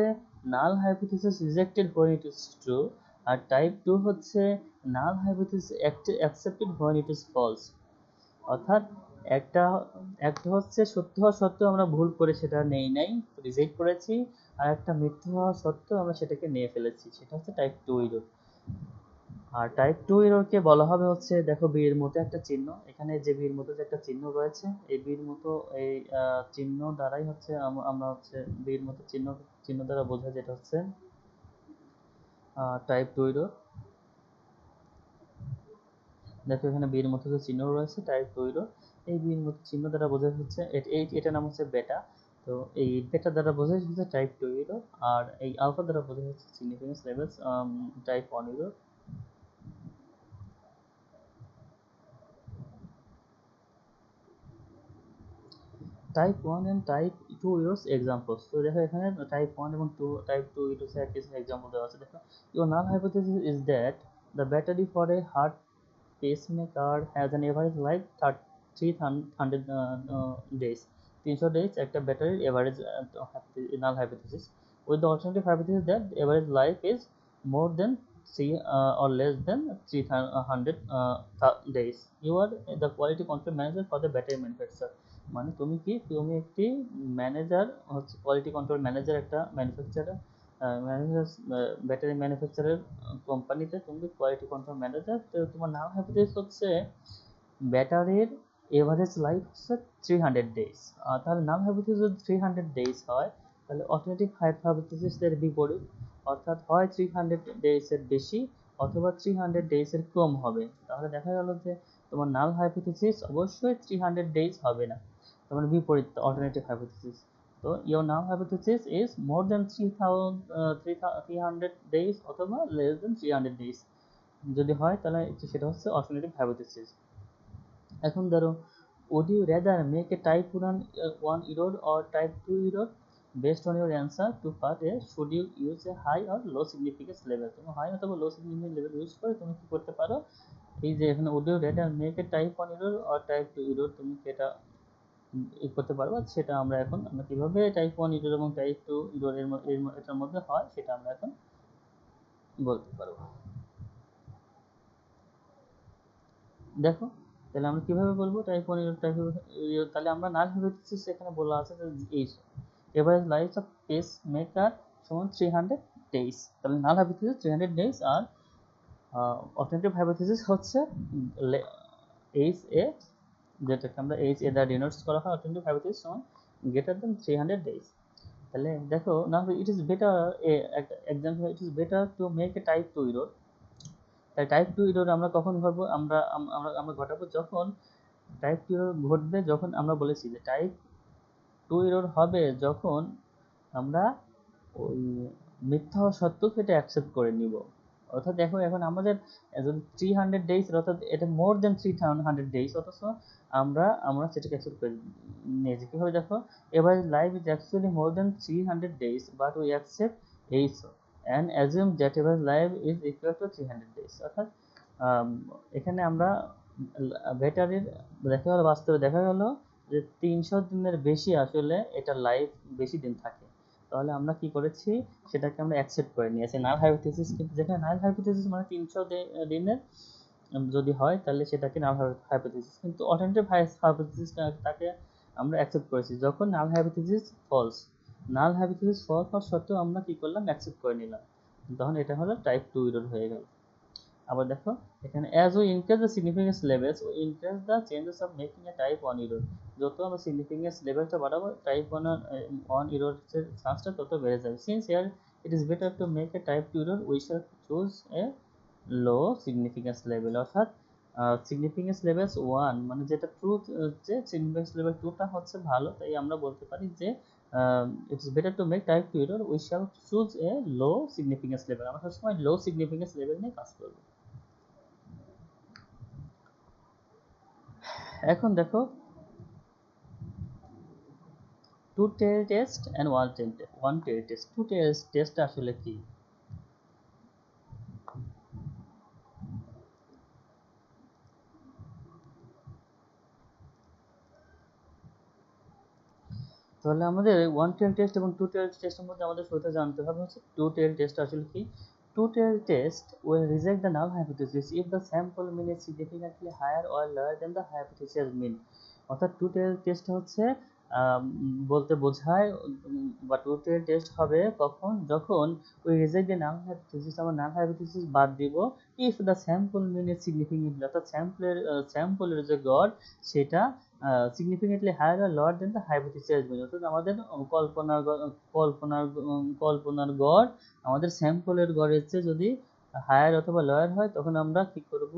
null hypothesis rejected when it is true, আর টাইপ 2 হচ্ছে null hypothesis accepted when it is false, অর্থাৎ একটা একটা হচ্ছে সত্য হওয়া সত্ত্বেও আমরা ভুল করে সেটা নেই নাই, রিজেক্ট করেছি, আর একটা মিথ্যা হওয়া সত্ত্বেও আমরা সেটাকে নিয়ে ফেলেছি, সেটা হচ্ছে টাইপ 2 এরর। আর টাইপ 2 এররকে বলা হবে হচ্ছে, দেখো বি এর মতো একটা চিহ্ন, এখানে যে বি এর মতো যে একটা চিহ্ন রয়েছে, এই বি এর মতো এই চিহ্ন দ্বারাই হচ্ছে আমরা হচ্ছে বি এর মতো চিহ্ন চিহ্ন দ্বারা বোঝা, যেটা হচ্ছে টাইপ 2 এরর। দেখো এখানে বি এর মতো যে চিহ্ন রয়েছে টাইপ 2 এরর, এই বি এর মতো চিহ্ন দ্বারা বোঝা হচ্ছে এটা নাম হচ্ছে বেটা, তো এই বেটা দ্বারা বোঝা হচ্ছে টাইপ 2 এরর, আর এই আলফা দ্বারা বোঝা হচ্ছে significance levels type 1 error. Type 1 and type 2 errors examples, তো দেখো এখানে টাইপ 1 এবং টাইপ 2 errors এর কিছু एग्जांपल দেওয়া আছে। দেখো, your null hypothesis is that the battery for a heart pacemaker has an average life 300 days, 300 days একটা ব্যাটারির average null hypothesis, with the alternative hypothesis that the average life is more than 3 or less than 300 days. You are the quality control manager for the battery manufacturer, মানে তুমি একটি manager হচ্ছে, quality control manager একটা manufacturer, manager battery ম্যানুফ্যাকচারের কোম্পানিতে তুমি quality control manager. তো তোমার নাম হাইপোথিসিস হচ্ছে ব্যাটারির এভারেজ লাইফ হচ্ছে 300 ডেজ, তাহলে নাম হাইপোথিসিস যদি 300 ডেজ হয়, তাহলে অল্টারনেটিভ হাইপোথিসিস এর বিপরীত, অর্থাৎ হয় 300 ডেজ এর বেশি অথবা 300 ডেজ এর কম হবে, তাহলে দেখা গেল যে তোমার নাল হাইপোথিসিস অবশ্যই 300 ডেজ হবে না, তোমার বিপরীত অল্টারনেটিভ হাইপোথিসিস। তো your null hypothesis is more than 300 days অথবা লেস দ্যান 300 ডেজ, যদি হয় তাহলে সেটা হচ্ছে অল্টারনেটিভ হাইপোথিসিস। এখন ধরো, would you rather make a type 1 error or type 2 error? Based on your answer to part A, should you use a high or low significance level? তুমি high অথবা লো significance level use করে তুমি কি করতে পারো, এই যে এখানে would you rather make a type 1 error or type 2 error, তুমি সেটা করতে পারবা, সেটা আমরা কিভাবে টাইপ 1 error এবং টাইপ 2 error এটার মধ্যে হয় সেটা আমরা এখন বলতে পারবো। দেখো, তাহলে আমরা কিভাবে বলবো টাইপ 1 এর টাইপ, তাহলে আমরা নাল হাইপোথিসিস এখানে বলা আছে যে এই average life of pace maker সমান 300 ডেজ, তাহলে নাল হাইপোথিসিস 300 ডেজ, আর অল্টারনেটিভ হাইপোথিসিস হচ্ছে এইচ এ, যেটাকে আমরা এইচ এ দ্বারা ডিনোটস করা হয়, অল্টারনেটিভ হাইপোথিসিস সমান গ্রেটার দ্যান 300 ডেজ। তাহলে দেখো না, ইট ইজ বেটার, একটা example, it is better to make a type 2 error, তাই টাইপ 2 এরর আমরা কখন ঘটবো, আমরা ঘটাবো যখন টাইপ 2 এরর ঘটবে, যখন আমরা বলেছি যে টাইপ 2 এরর হবে যখন আমরা ওই মিথ্যা হওয়া সত্ত্বেও সেটা অ্যাকসেপ্ট করে নিব, অর্থাৎ দেখো এখন আমাদের যদি 300 ডেজ, অর্থাৎ এটা মোর দেন 300 ডেজ, অথচ আমরা সেটাকে অ্যাকসেপ্ট করে নিয়েছি, কীভাবে দেখো, এবার life is actually more than 300 days but we accept H and assume that ever life is equal to 300 days, অর্থাৎ এখানে আমরা ব্যাটারির দেখা গেল, বাস্তবে দেখা গেল যে 300 দিনের বেশি আসলে এটা লাইফ বেশি দিন থাকে, তাহলে আমরা কি করেছি, সেটাকে আমরা অ্যাকসেপ্ট করে নিয়েছি নাল হাইপোথিসিস, কিন্তু যেখানে নাল হাইপোথিসিস মানে 300 দিনের যদি হয় তাহলে সেটাকে নাল হাইপোথিসিস, কিন্তু অল্টারনেটিভ হাইপোথিসিস তাকে আমরা অ্যাকসেপ্ট করেছি যখন null hypothesis false, null hypothesis false হওয়ার সত্ত্বেও আমরা কি করলাম, অ্যাকসেপ্ট করে নিলাম, তখন এটা হলো টাইপ 2 এরর হয়ে গেল। আবার দেখো এখানে as we increase the significance levels we increase the chances of making a type 1 error, যত আমরা significance লেভেলটা বাড়াবো টাইপ 1 error এর চান্সটা তত বেড়ে যাবে, since here it is better to make a type 2 error we shall choose a low significance level, অর্থাৎ সিগনিফিকেন্স লেভেল 1 মানে যেটা ট্রুথ, যে সিগনিফিকেন্স লেভেল 2টা হচ্ছে ভালো, তাই আমরা বলতে পারি যে it's better to make type 2 error, we shall choose a low significance level. আমরা সবসময় লো সিগনিফিকেন্স লেভেল নিয়ে কাজ করব। এখন দেখো two tail test and one tail test. Two tail test আসলে কি? তাহলে আমাদের ওয়ান টেল টেস্ট এবং টু টেল টেস্টের মধ্যে আমাদের শুরুতে জানতে হবে হচ্ছে টু টেল টেস্ট আসলে কি। Two tail test will reject the null hypothesis if the sample mean is significantly higher or lower than the hypothesis mean। অর্থাৎ টু টেল টেস্ট হচ্ছে বলতে বোঝায়, বা টু টেল টেস্ট হবে কখন, যখন ওই রিজেক্ট দ্য নাল হাইপোথিসিস, আমরা নাল হাইপোথিসিস বাদ দিব, if the sample mean is significantly, অর্থাৎ স্যাম্পলের যে গড় সেটা significantly higher or lower than the hypothesis mean। অর্থাৎ আমাদের কল্পনার গড় আমাদের স্যাম্পলের গড়ের চেয়ে যদি হায়ার অথবা লোয়ার হয়, তখন আমরা কি করব,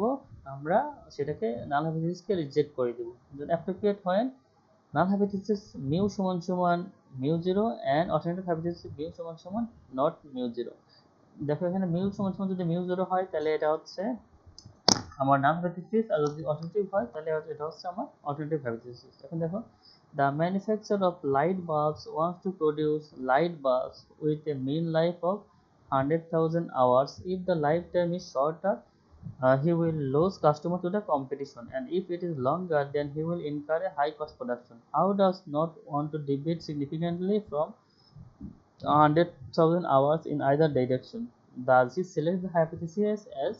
আমরা সেটাকে নাল হাইপোথিসিসকে রিজেক্ট করে দেব। অ্যাপ্রোপ্রিয়েট হয় নাল হাইপোথিসিস মিউ সমান সমান mu zero and alternative hypothesis mu সমান সমান নট মিউ জিরো। দেখো এখানে মিউ সমান সমান যদি মিউ জিরো হয় তাহলে এটা হচ্ছে আমার নাল হাইপোথিসিস, আর যদি অল্টারনেটিভ হয় তাহলে এটা হচ্ছে আমার অল্টারনেটিভ হাইপোথিসিস। এখন দেখো the manufacturer of light bulbs wants to produce light bulbs with a mean life of 100,000 hours. If the lifetime is shorter, he will lose customer to the competition, and if it is longer, then he will incur a high cost production. How does not want to deviate significantly from 100,000 hours in either direction? Does he select the hypothesis as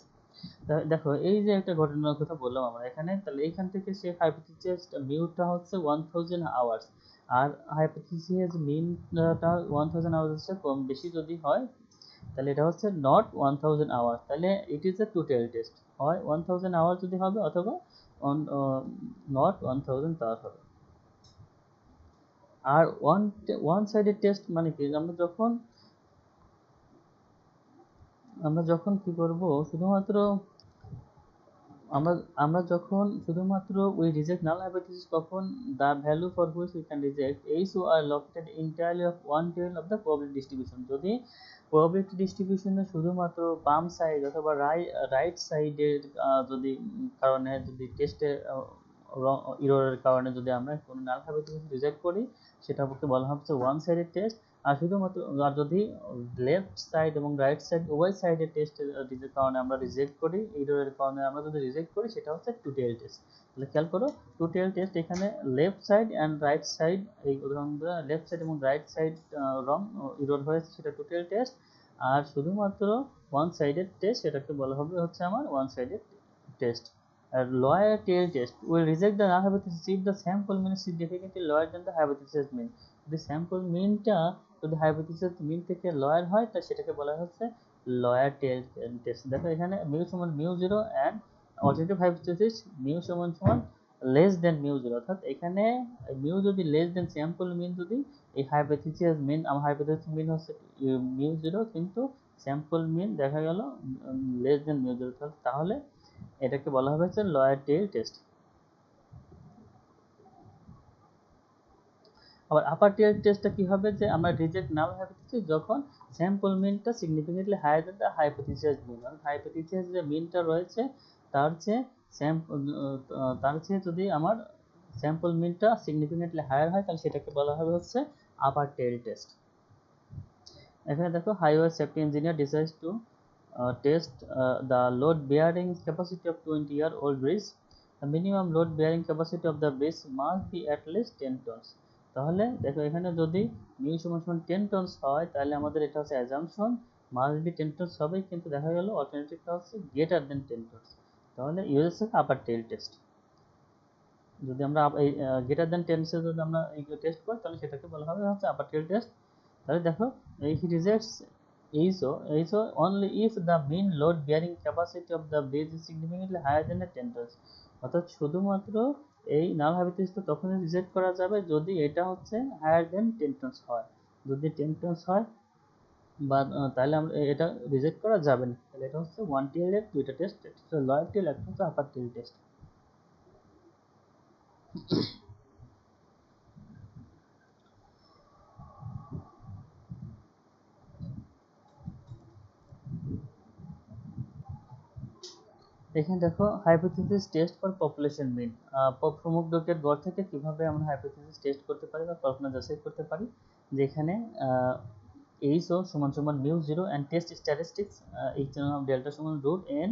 দেখো এই যে একটা ঘটনার কথা বললাম আমরা এখানে, তাহলে এইখান থেকে সে হাইপোথিসিস মিউটা হচ্ছে 1000 আওয়ার্স, আর হাইপোথিসিস মিনটা 1000 আওয়ার্স হচ্ছে কম বেশি যদি হয়, তাহলে এটা হচ্ছে নট 1000 আওয়ার্স। তাহলে it is a two tail test, হয় 1000 আওয়ার্স যদি হবে অথবা নট 1000 তার হবে। আর ওয়ান সাইডেড টেস্ট মানে কি, আমরা যখন কি করব, শুধুমাত্র আমরা আমরা যখন শুধুমাত্র we reject null hypothesis, কখন the value for which we can reject is who are located entirely of one tail of the probability distribution। যদি probability distribution এর শুধুমাত্র বাম সাইড অথবা রাইট সাইডের যদি কারণে, যদি টেস্টের এররের কারণে যদি আমরা কোনো নাল হাইপোথিসিস রিজেক্ট করি, সেটাকে বলা হচ্ছে ওয়ান সাইডেড টেস্ট। আর শুধুমাত্র আর যদি লেফট সাইড এবং রাইট সাইড উভয় সাইডের টেস্টের কারণে আমরা রিজেক্ট করি, এররের কারণে আমরা যদি রিজেক্ট করি, সেটা হচ্ছে টু টেল টেস্ট। তাহলে খেয়াল করো টু টেল টেস্ট এখানে left side and right side, এই উদাহরণটা লেফট সাইড এবং রাইট সাইড রং এরর হয়েছে, সেটা টু টেল টেস্ট। আর শুধুমাত্র ওয়ান সাইডেড টেস্ট, সেটাকে বলা হবে হচ্ছে আমার one sided test. R lower tail test will reject the null hypothesis if the sample mean is significantly lower than the hypothesis mean। যদি sample মিনটা যদি হাইপোথিসিস মিন থেকে lawyer হয়, তা সেটাকে বলা হচ্ছে লয়ার টেল টেস্ট। দেখো এখানে মিউ সমান mu zero and alternative hypothesis mu সমান সমান লেস দেন মিউ জিরো। অর্থাৎ এখানে মিউ যদি লেস দেন স্যাম্পল মিন, যদি এই হাইপোথিসিস মিন, আমার হাইপোথিসিস মিন হচ্ছে মিউ জিরো, কিন্তু স্যাম্পল মিন দেখা গেল লেস দেন মিউ জিরো, তাহলে এটাকে বলা হবে হচ্ছে লয়ার টেল টেস্ট। আবার আপার টেল টেস্টটা কি হবে, যে আমরা রিজেক্ট নাল হাইপোথিসিস যখন স্যাম্পল মিনটা significantly higher than the hypothesis mean. অর্থাৎ হাইপোথিসিস যে মিনটা রয়েছে তার চেয়ে তার চেয়ে যদি আমার স্যাম্পল মিনটা সিগনিফিকেন্টলি হায়ার হয়, তাহলে সেটাকে বলা হবে হচ্ছে আপার টেল টেস্ট। এখানে দেখো highway safety engineer decides two test the load bearing capacity of 20-year-old bridge. The minimum load bearing capacity of the bridge must be at least 10 tons। তাহলে দেখো এখানে যদি মিউ সমান সমান 10 tons হয়, তাহলে আমাদের এটা হচ্ছে অ্যাজাম্পশন মাস্ট বি 10 tons হবে, কিন্তু দেখা গেল অল্টারনেটিভটা হচ্ছে গ্রেটার দেন 10 tons। তাহলে ইউজ হচ্ছে আপার টেল টেস্ট। যদি আমরা এই গ্রেটার দেন 10 এর যদি আমরা টেস্ট করি, তাহলে সেটাকে বলা হবে হচ্ছে আপার টেল টেস্ট। তাহলে দেখো এই হি rejects ISO only if the mean load bearing capacity of the bridge is significantly higher than the 10 tons। অর্থাৎ শুধুমাত্র এই নাল হাইপোথিসিসটা তখনই রিজেক্ট করা যাবে যদি এটা হচ্ছে হায়ার দেন 10 tons হয়। যদি 10 tons হয় বা তাহলে আমরা এটা রিজেক্ট করা যাবে না। তাহলে এটা হচ্ছে ওয়ান টিয়ার এর দুইটা টেস্ট, একটা হচ্ছে লোয়ার টিয়ার, একটা হচ্ছে আপার টিয়ার টেস্ট। এখানে দেখো হাইপোথিসিস টেস্ট ফর পপুলেশন মিন। প্রমুখ ডকের গড় থেকে কিভাবে আমরা হাইপোথিসিস টেস্ট করতে পারি বা কল্পনা যাচাই করতে পারি, যেখানে এইচ ও সমান সমান mu zero and test statistics H delta সমান root N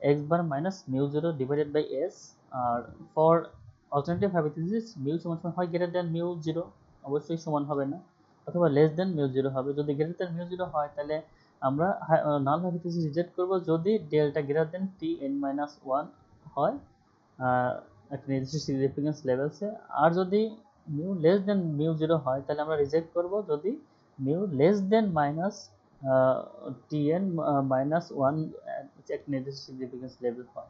x bar minus mu 0 divided by s। আর ফর অল্টারনেটিভ হাইপোথিসিস মিউ সমান সমান হয় গ্রেটার দ্যান মিউ 0, অবশ্যই সমান হবে না, অথবা লেস দ্যান মিউ 0 হবে। যদি গ্রেটার দ্যান মিউ 0 হয় তাহলে আমরা নাল হাইপোথিসিস রিজেক্ট করব যদি ডেল্টা গ্রেটার দ্যান টি এন মাইনাস ওয়ান হয় একটা নির্দিষ্ট সিগনিফিকেন্স লেভেলসে। আর যদি মিউ লেস দেন মিউ 0 হয় তাহলে আমরা রিজেক্ট করব যদি মিউ লেস দেন মাইনাস টি এন মাইনাস ওয়ান একটা নির্দিষ্ট সিগনিফিকেন্স লেভেল হয়।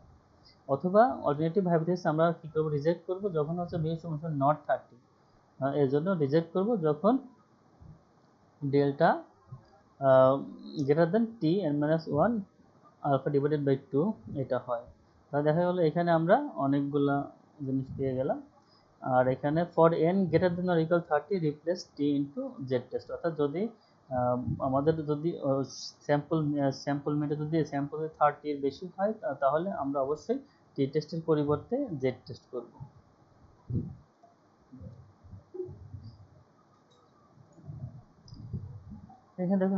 অথবা অল্টারনেটিভ হাইপোথিসিস আমরা কি করব, রিজেক্ট করব যখন হচ্ছে মিউ সমান নট 30। এর জন্য রিজেক্ট করব যখন delta greater than T N minus one alpha divided by two এটা হয়। তাহলে দেখা গেলো এখানে আমরা অনেকগুলা জিনিস পেয়ে গেলাম। আর এখানে for N greater than or equal 30 replace T into Z test, অর্থাৎ যদি আমাদের যদি স্যাম্পল মেটে যদি স্যাম্পল 30 এর বেশি হয় তাহলে আমরা অবশ্যই টি টেস্টের পরিবর্তে জেড টেস্ট করব। এখানে দেখো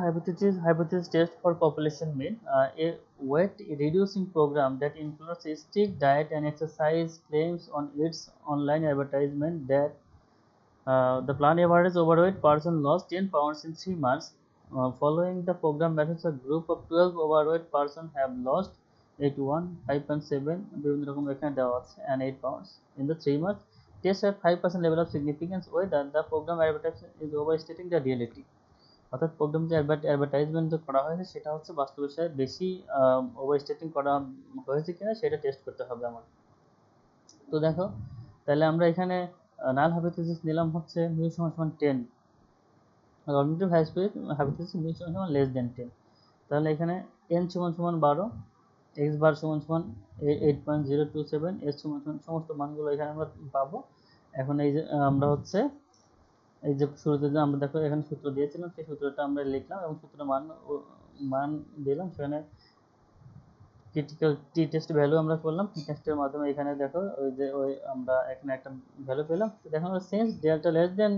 hypothesis test for population mean, a weight reducing program that includes a strict diet and exercise claims on its online advertisement that the plan average overweight person lost 10 pounds in 3 months. Following the program methods, a group of 12 overweight person have lost 81, 5.7 বিভিন্ন রকম এখানে দেওয়া আছে and 8 pounds in the 3 months. Test at 5% level of significance whether the program advertisement is overstating the reality। অর্থাৎ programme যে advertisement করা হয়েছে সেটা হচ্ছে বাস্তবের সাথে বেশি ওভারস্টেটিং করা হয়েছে কিনা সেটা টেস্ট করতে হবে আমার। তো দেখো তাহলে আমরা এখানে নাল হাইপোথিসিস নিলাম হচ্ছে মিউ সমান সমান 10, আর অল্টারনেটিভ হাইপোথিসিস মিউ সমান সমান লেস দেন 10। তাহলে এখানে n সমান সমান 12, x বার সমান সমান 8.027, s সমান সমান সমস্ত মানগুলো এখানে আমরা পাবো। এখন এই যে আমরা হচ্ছে এই যে শুরুতে যে আমরা দেখো এখানে সূত্র দিয়েছিলাম সেই সূত্রটা আমরা লিখলাম এবং সূত্রের মান দিলাম। সেখানে ক্রিটিক্যাল টি টেস্ট ভ্যালু আমরা করলাম। টি টেস্টের মাধ্যমে এখানে দেখো ওই যে আমরা এখানে একটা ভ্যালু পেলাম। দেখো সেন্স ডেল্টা লেস দেন,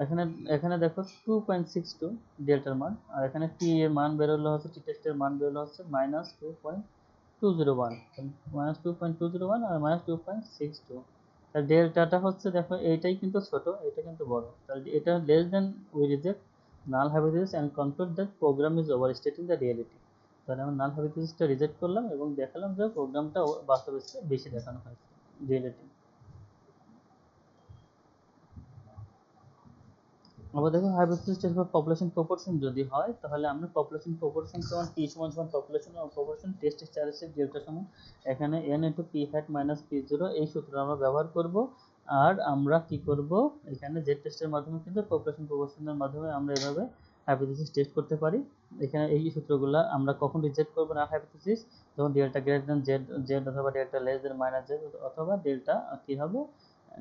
এখানে এখানে দেখো 2.62 ডেল্টার মান, আর এখানে টি এর মান বেরোলো হচ্ছে, টি টেস্টের মান বেরোলো হচ্ছে -2.201, -2.201 আর -2.62। তাহলে ডেল্টাটা হচ্ছে দেখো এইটাই কিন্তু ছোট, এটা কিন্তু বড়। তাহলে এটা less than we reject null hypothesis and conclude that program is overstating the reality. তাহলে আমরা নাল হাইপোথিসিসটা রিজেক্ট করলাম এবং দেখালাম যে প্রোগ্রামটা বাস্তবের চেয়ে বেশি দেখানো হয়েছে রিয়েলিটি। আবার দেখো hypothesis test for population proportion যদি হয় তাহলে আমরা পপুলেশন প্রপোর্শন সমান p সমান সমান population proportion test statistic delta সমান এখানে n into p hat minus p0 এই সূত্র আমরা ব্যবহার করব। আর আমরা কি করব, এখানে জেড টেস্টের মাধ্যমে কিন্তু পপুলেশন প্রপোর্শনের মাধ্যমে আমরা এভাবে হাইপোথিসিস টেস্ট করতে পারি। এখানে এই সূত্রগুলো আমরা কখন রিজেক্ট করব না হাইপোথিসিস, যখন delta greater than Z Z অথবা delta less than minus Z অথবা ডেল্টা কি হবে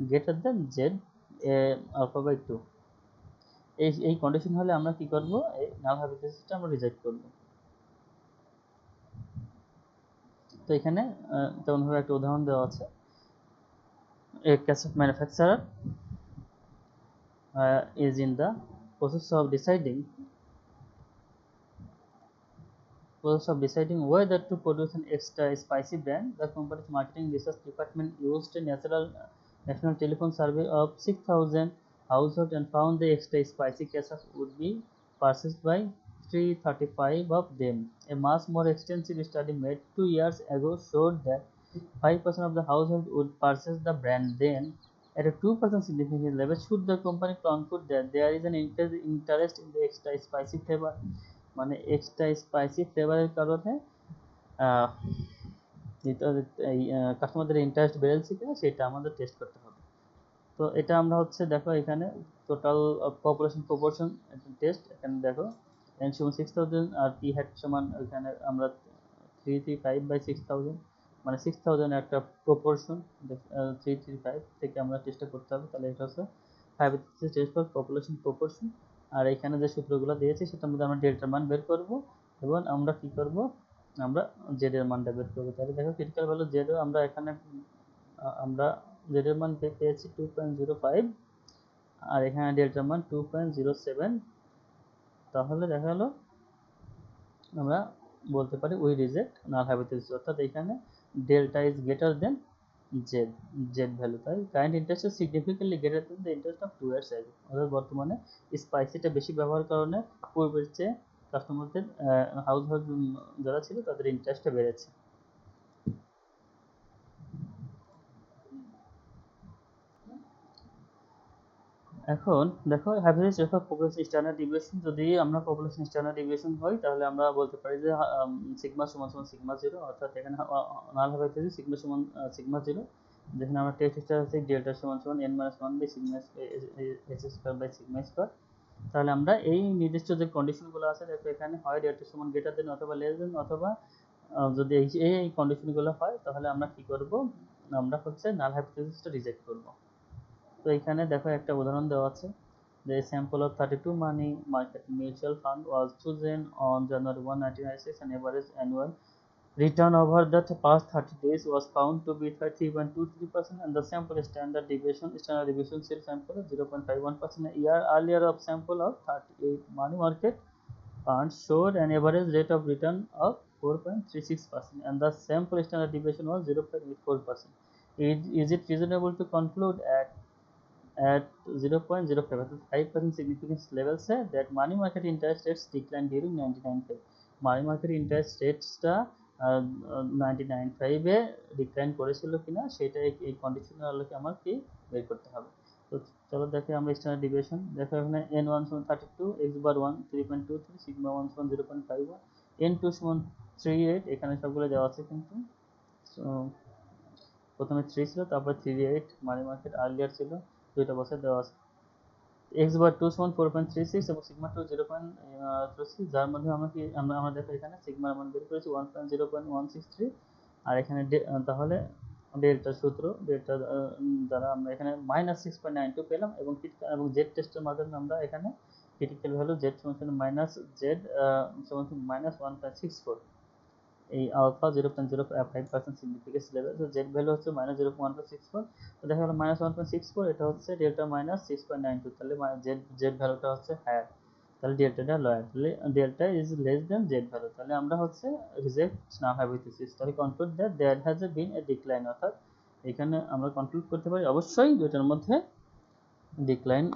greater than Z alpha by 2। এই কন্ডিশন হলে আমরা কি করব, এই নাল হাইপোথিসিসটা আমরা রিজেক্ট করব। তো এখানে তেমনভাবে একটা উদাহরণ দেওয়া আছে। A cassette manufacturer is in the process of deciding whether to produce an extra spicy brand. The company's marketing research department used a national telephone survey of 6,000 households and found the extra spicy ketchup would be purchased by 335 of them. A much more extensive study made 2 years ago showed that 5% of the households would purchase the brand. Then, at a 2% significance level, should the company conclude that there is an interest in the extra spicy flavor? মানে extra spicy ফ্লেভারের কারণে কাস্টমারদের interest বেড়েছে কিনা সেটা আমাদের test করতে হবে। তো এটা আমরা হচ্ছে দেখো এখানে টোটাল পপুলেশন প্রপোর্শন টেস্ট, এখানে দেখো n সমান 6000 আর p hat সমান এখানে আমরা 335/6000, মানে 6000 একটা প্রপোর্শন 335 থেকে আমরা চেষ্টা করতে হবে, তাহলে এটা হচ্ছে hypothesis test for population proportion. আর এখানে যে সূত্রগুলো দিয়েছি সেটার মধ্যে আমরা ডেল্টার মান বের করব এবং আমরা কি করব, আমরা জেড এর মানটা বের করব। তাহলে দেখো ক্রিটিক্যাল ভ্যালু জেড আমরা এখানে আমরা জেড এর মান পেয়েছি 2.05 আর এখানে ডেল্টার মান 2.07। তাহলে দেখা গেল আমরা বলতে পারি উই রিজেক্ট নাল হাইপোথিসিস, অর্থাৎ এখানে delta is greater than Z, Z value, তাই current interest is significantly greater than the interest of 2 years আগে, অর্থাৎ বর্তমানে স্পাইসিটা বেশি ব্যবহার কারণে পূর্বের চেয়ে কাস্টমারদের হাউস হোল্ড যারা ছিল তাদের ইন্টারেস্টটা বেড়েছে। এখন দেখো hypothesis test for population standard deviation, যদি আমরা পপুলেশন স্ট্যান্ডার্ড ডিভিয়েশন হয় তাহলে আমরা বলতে পারি যে সিগমা সমান সমান সিগমা জিরো, অর্থাৎ এখানে নাল হাইপোথিসিস সিগমা সমান সিগমা জিরো, যেখানে আমরা টেস্ট স্ট্যাটিস্টিক ডেল্টা সমান সমান n - 1 by sigma s square by sigma square. তাহলে আমরা এই নির্দিষ্ট যে কন্ডিশনগুলো আছে দেখো এখানে হয় ডেল্টা সমান গ্রেটার দেন অথবা লেস দেন, অথবা যদি এই কন্ডিশনগুলো হয় তাহলে আমরা কি করব, আমরা হচ্ছে নাল হাইপোথিসিসটা রিজেক্ট করব। তো এখানে দেখো একটা উদাহরণ দেওয়া আছে, the sample of 32 money market mutual fund was chosen on January 1, 1996 and average annual return over the past 30 days was found to be 3.23% and the sample standard deviation cell sample of 0.51%. A year earlier of sample of 38 money market funds showed an average rate of return of 4.36% and the sample standard deviation was 0.84%. Is it reasonable to conclude at 0.05, 5% significance level said that money market interest rates declined during 1995. Money market interest রেটসটা 1995 এ decline করেছিল কিনা সেটা এই কন্ডিশনের আলোকে আমার কি বের করতে হবে। তো চলো দেখে আমরা স্ট্যান্ডার্ড ডিভিয়েশন, দেখো এখানে n1 সমান 32, x বার 1 3.23, সিগমা 1 সমান 0.51, n2 সমান 38, এখানে সবগুলো দেওয়া আছে কিন্তু প্রথমে 3 ছিল তারপর 38 মানি মার্কেট আর্লিয়ার ছিল, দুইটা বছর দেওয়া আছে। x বার 2 সমান 4.36 এবং সিগমা 2 0.36, যার মধ্যে আমরা কি আমরা দেখো এখানে সিগমার মান বের করেছি 1.0163 আর এখানে তাহলে ডেল্টা সূত্র ডেল্টা দ্বারা আমরা এখানে -6.92 পেলাম এবং জেড টেস্টের মাধ্যমে আমরা এখানে ক্রিটিক্যাল ভ্যালু জেড সমান মাইনাস জেড সমান -1.64, এই আলফা 0.05% সিগনিফিকেন্স লেভেল, তো জেড ভ্যালু হচ্ছে -0.164, তো দেখা গেল -1.64, এটা হচ্ছে ডেল্টা -6.92, তাহলে জেড জেড ভ্যালুটা হচ্ছে হায়ার, তাহলে ডেল্টাটা লয়ার, তাহলে delta is less than Z value, তাহলে আমরা হচ্ছে রিজেক্ট নাল হাইপোথিসিস। তাহলে conclude that there has been a decline, অর্থাৎ এখানে আমরা কনক্লুড করতে পারি অবশ্যই দুইটার মধ্যে ডিক্লাইন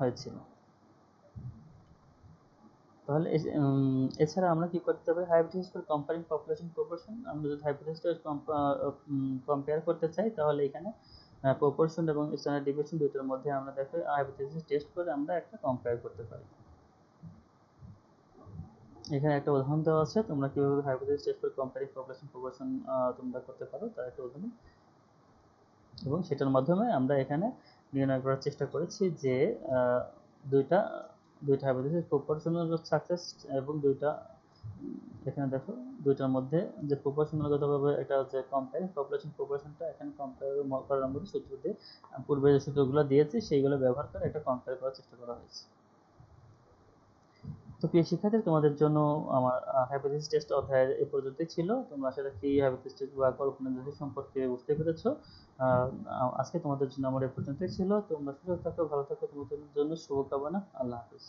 হয়েছিল। তাহলে এছাড়া আমরা কি করতে হবে, hypothesis for comparing population proportion, আমরা যদি হাইপোথিসিসটা কম্পেয়ার করতে চাই তাহলে এখানে প্রপোর্শন এবং স্ট্যান্ডার্ড ডিভিয়েশন দুটোর মধ্যে আমরা দেখো হাইপোথিসিস টেস্ট করে আমরা একটা কম্পেয়ার করতে পারি। এখানে একটা উদাহরণ দেওয়া আছে, তোমরা কিভাবে হাইপোথিসিস টেস্ট করে কম্পেয়ারিং পপুলেশন প্রপোর্শন তোমরা করতে পারো তার একটা উদাহরণ, এবং সেটার মাধ্যমে আমরা এখানে নির্ণয় করার চেষ্টা করেছি যে দুইটা দুইটা হাইপোথিসিস প্রপোর্শনাল সাকসেস এবং দুইটা এখানে দেখো দুইটার মধ্যে যে প্রপোর্শনালগতভাবে এটা হচ্ছে কম্পেয়ার পপুলেশন প্রপোর্শনটা এখানে কম্পেয়ার করার মধ্যে সূত্র দিয়ে পূর্বে যে সূত্রগুলো দিয়েছি সেইগুলো ব্যবহার করে এটা কম্পেয়ার করার চেষ্টা করা হয়েছে। তো প্রিয় শিক্ষার্থী, তোমাদের জন্য আমার হাইপোথিসিস টেস্ট অধ্যায় এ পর্যন্তই ছিল। তোমরা আসলে কি হাইপোথিসিস টেস্ট বা কল্পনা জ্যোতি সম্পর্কে বুঝতে পেরেছো। আজকে তোমাদের জন্য আমার এ পর্যন্তই ছিল। তোমরা সুস্থ থাকো, ভালো থাকো, তোমাদের জন্য শুভকামনা। আল্লাহ হাফিজ।